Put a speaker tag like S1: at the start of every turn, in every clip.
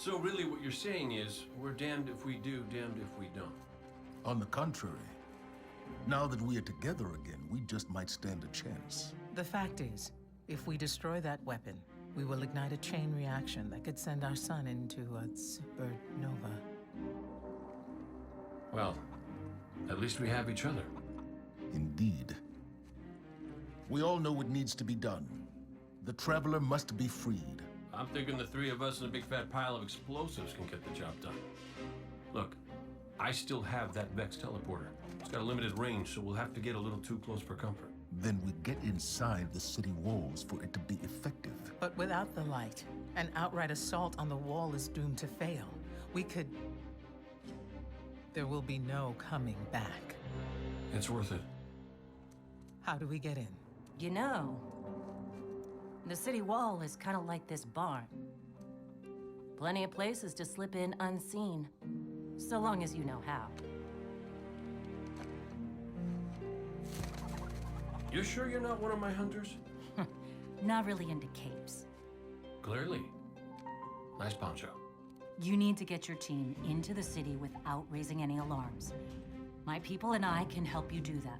S1: So really what you're saying is, we're damned if we do, damned if we don't.
S2: On the contrary, now that we are together again, we just might stand a chance.
S3: The fact is, if we destroy that weapon, we will ignite a chain reaction that could send our sun into a supernova.
S1: Well, at least we have each other.
S2: Indeed. We all know what needs to be done. The Traveler must be freed.
S1: I'm thinking the three of us and a big fat pile of explosives can get the job done. Look, I still have that Vex teleporter. It's got a limited range, so we'll have to get a little too close for comfort.
S2: Then we get inside the city walls for it to be effective.
S3: But without the light, an outright assault on the wall is doomed to fail. We could... There will be no coming back.
S1: It's worth it.
S3: How do we get in?
S4: You know, the city wall is kind of like this barn. Plenty of places to slip in unseen, so long as you know how.
S1: You sure you're not one of my hunters?
S4: Not really into capes.
S1: Clearly. Nice poncho.
S4: You need to get your team into the city without raising any alarms. My people and I can help you do that.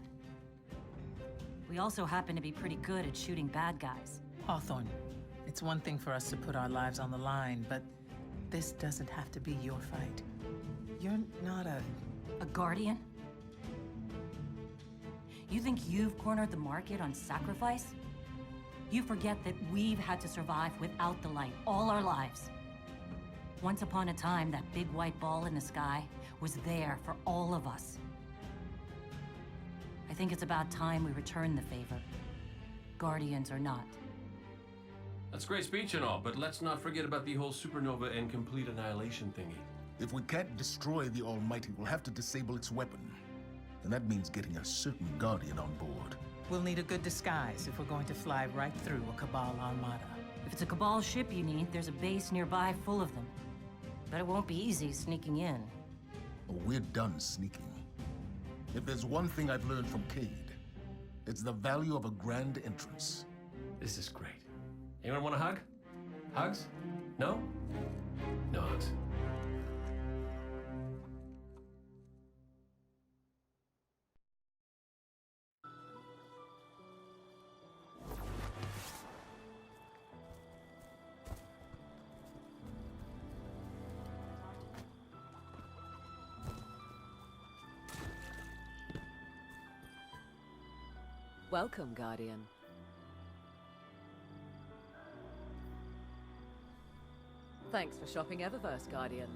S4: We also happen to be pretty good at shooting bad guys.
S3: Hawthorne, it's one thing for us to put our lives on the line, but this doesn't have to be your fight. You're not a
S4: guardian? You think you've cornered the market on sacrifice? You forget that we've had to survive without the light all our lives. Once upon a time, that big white ball in the sky was there for all of us. I think it's about time we return the favor. Guardians or not.
S1: That's great speech and all, but let's not forget about the whole supernova and complete annihilation thingy.
S2: If we can't destroy the Almighty, we'll have to disable its weapon. And that means getting a certain Guardian on board.
S3: We'll need a good disguise if we're going to fly right through a Cabal armada.
S4: If it's a Cabal ship you need, there's a base nearby full of them. But it won't be easy sneaking in.
S2: Oh, we're done sneaking. If there's one thing I've learned from Cade, it's the value of a grand entrance.
S1: This is great. Anyone want a hug? Hugs? No? No hugs.
S5: Welcome, Guardian. Thanks for shopping Eververse, Guardian.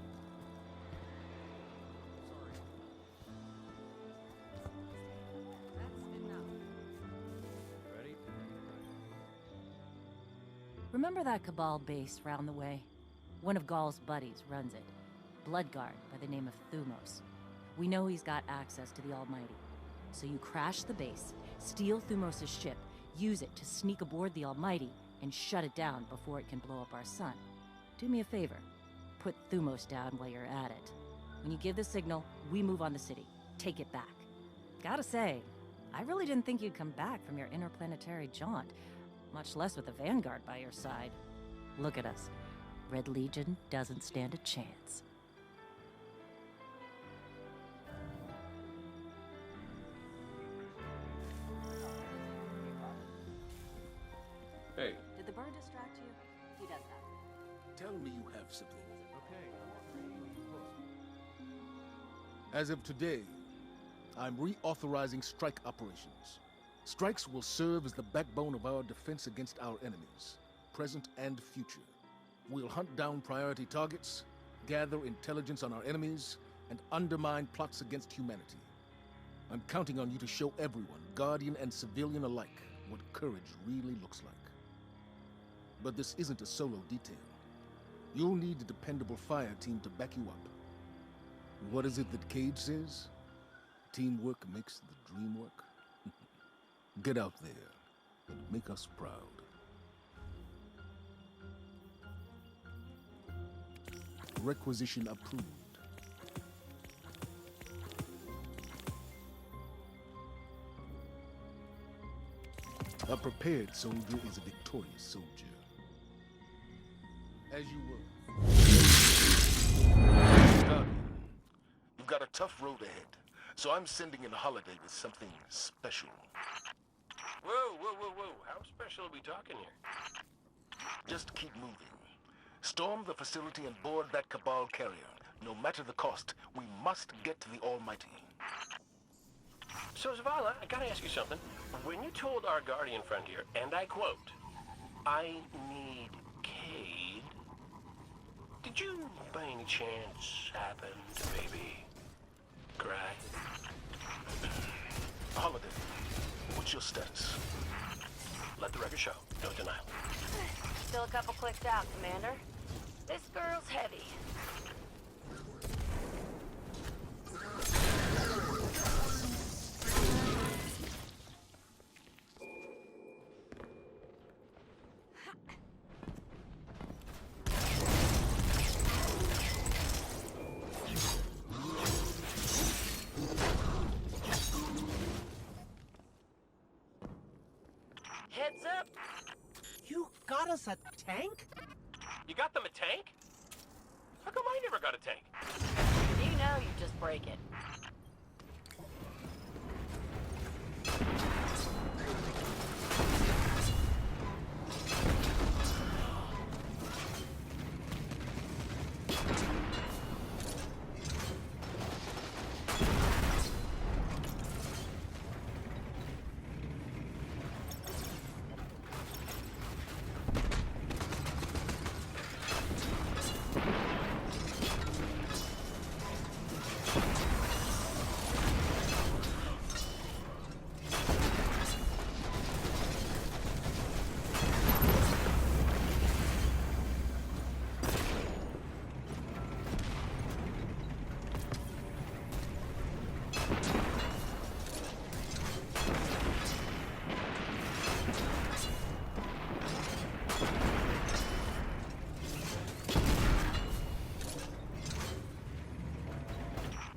S4: Remember that Cabal base round the way? One of Gaul's buddies runs it. Bloodguard by the name of Thumos. We know he's got access to the Almighty. So you crash the base, steal Thumos' ship, use it to sneak aboard the Almighty, and shut it down before it can blow up our sun. Do me a favor. Put Thumos down while you're at it. When you give the signal, we move on the city. Take it back. Gotta say, I really didn't think you'd come back from your interplanetary jaunt, much less with the Vanguard by your side. Look at us. Red Legion doesn't stand a chance.
S1: Hey.
S4: Did the bird distract you? He does that.
S2: Tell me you have something. As of today, I'm reauthorizing strike operations. Strikes will serve as the backbone of our defense against our enemies, present and future. We'll hunt down priority targets, gather intelligence on our enemies, and undermine plots against humanity. I'm counting on you to show everyone, Guardian and civilian alike, what courage really looks like. But this isn't a solo detail. You'll need a dependable fire team to back you up. What is it that Cage says? Teamwork makes the dream work. Get out there and make us proud. Requisition approved. A prepared soldier is a victorious soldier. As you were. tough road ahead, so I'm sending in Holiday with something special.
S1: Whoa, whoa, whoa, whoa. How special are we talking here?
S2: Just keep moving. Storm the facility and board that Cabal carrier. No matter the cost, we must get to the Almighty.
S1: So, Zavala, I gotta ask you something. When you told our Guardian friend here, and I quote, "I need Cade," did you, by any chance, happen to maybe cry?
S2: Holiday, what's your status?
S1: Let the record show. No denial.
S6: Still a couple clicks out, Commander. This girl's heavy. Heads up.
S7: You got us a tank?
S1: You got them a tank? How come I never got a tank?
S6: You know you just break it.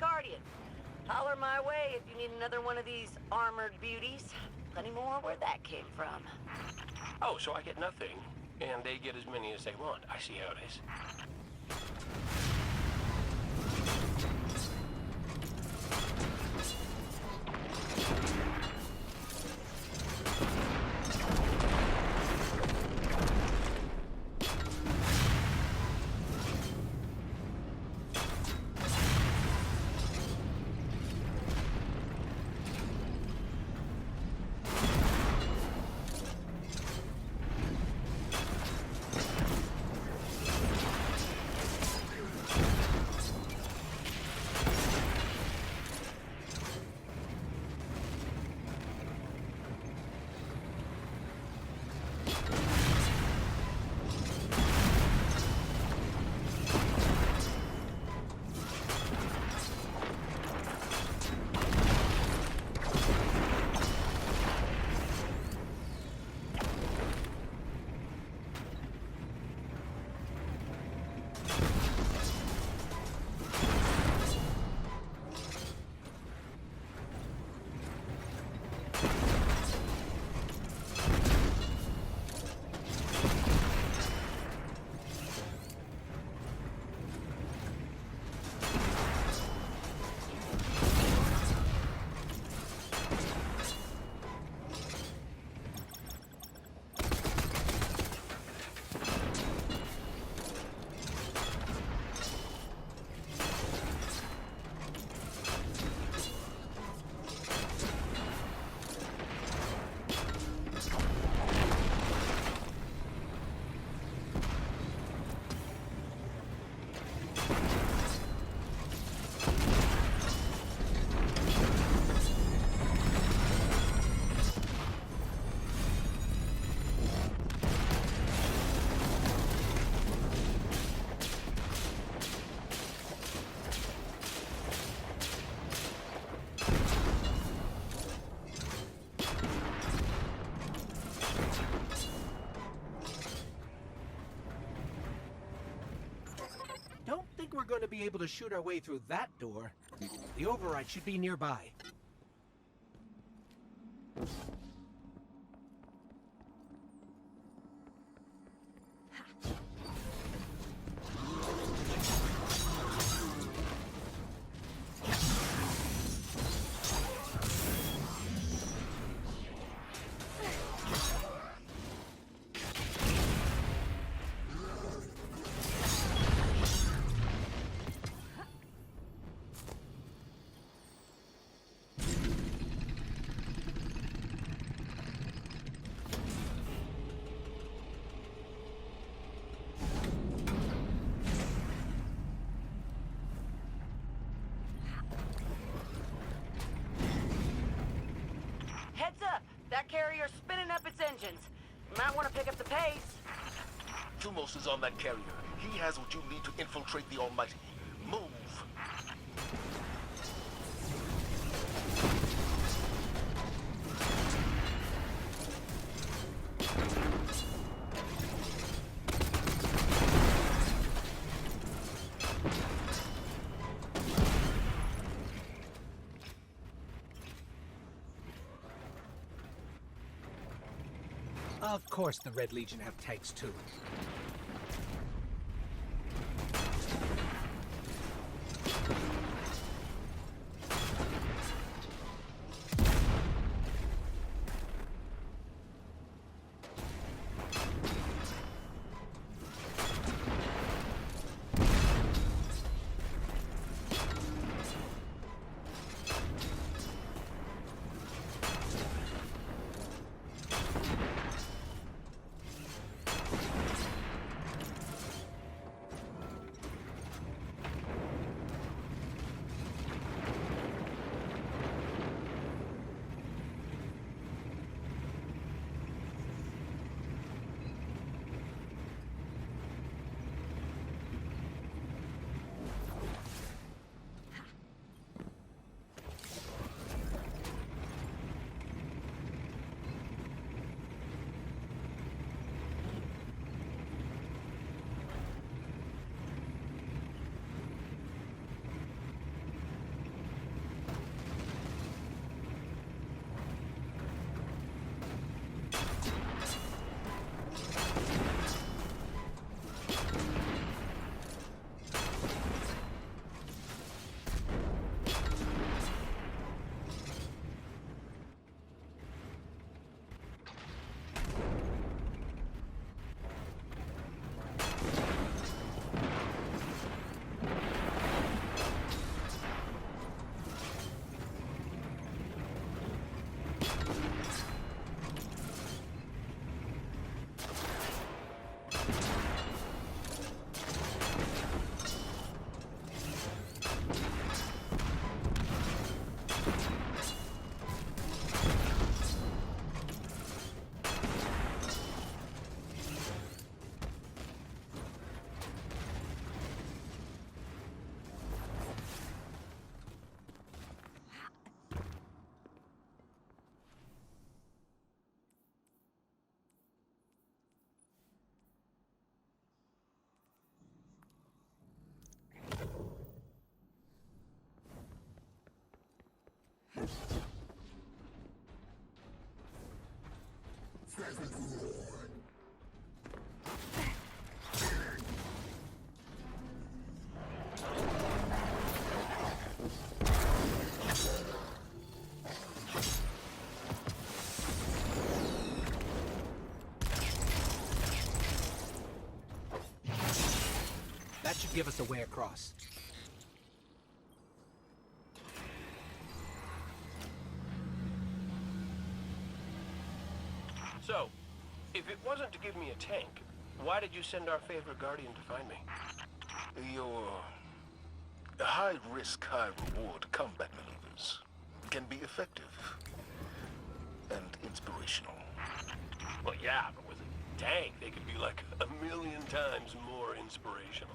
S6: Guardian, holler my way if you need another one of these armored beauties. Plenty more where that came from.
S1: Oh, so I get nothing, and they get as many as they want. I see how it is.
S7: Don't think we're going to be able to shoot our way through that door. The override should be nearby.
S6: That carrier's spinning up its engines. You might want to pick up the pace.
S2: Thumos is on that carrier. He has what you need to infiltrate the Almighty. Move!
S7: Of course the Red Legion have tanks too. That should give us a way across.
S1: So, if it wasn't to give me a tank, why did you send our favorite Guardian to find me?
S2: Your high-risk, high-reward combat maneuvers can be effective and inspirational.
S1: Well, yeah, but with a tank, they could be like 1,000,000 times more inspirational.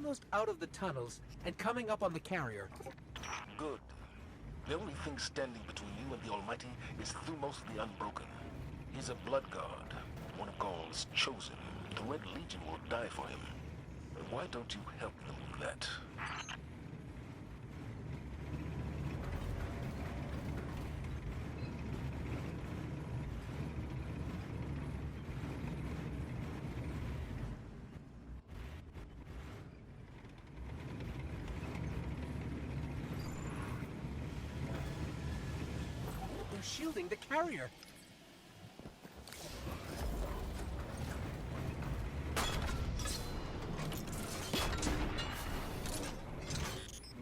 S7: almost out of the tunnels and coming up on the carrier.
S2: Good. The only thing standing between you and the Almighty is Thumos the Unbroken. He's a blood god, one of Gaul's chosen. The Red Legion will die for him. Why don't you help them with that?
S7: They're shielding the carrier.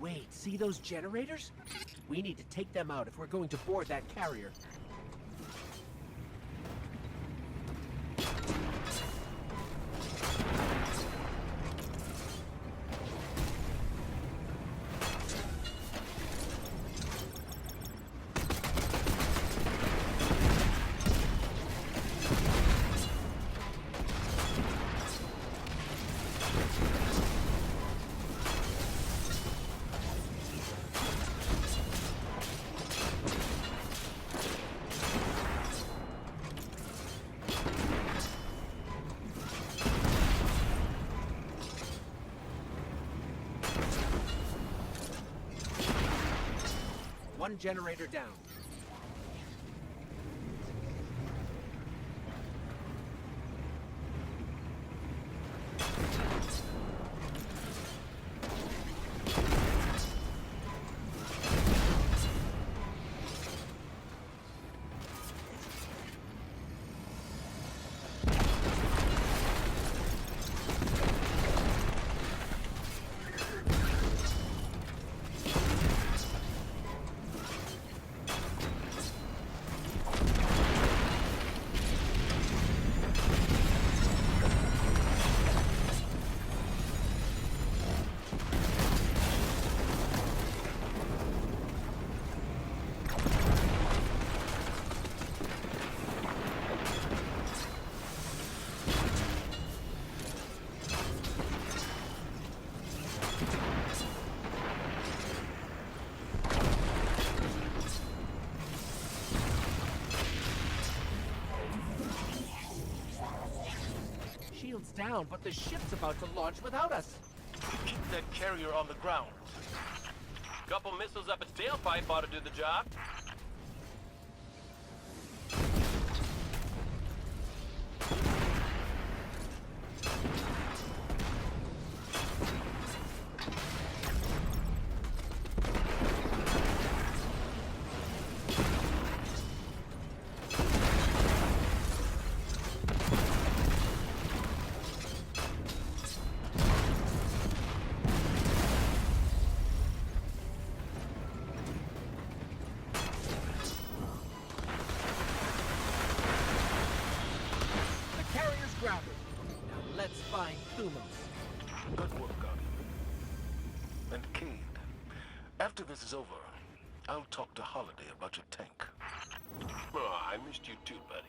S7: Wait, see those generators? We need to take them out if we're going to board that carrier. One generator down. Shield's down, but the ship's about to launch without us.
S1: Keep that carrier on the ground. Couple missiles up its tailpipe ought to do the job.
S7: Grounded. Now let's find Thumos.
S2: Good work, Guardian. And Cade, after this is over, I'll talk to Holiday about your tank.
S1: Oh, I missed you too, buddy.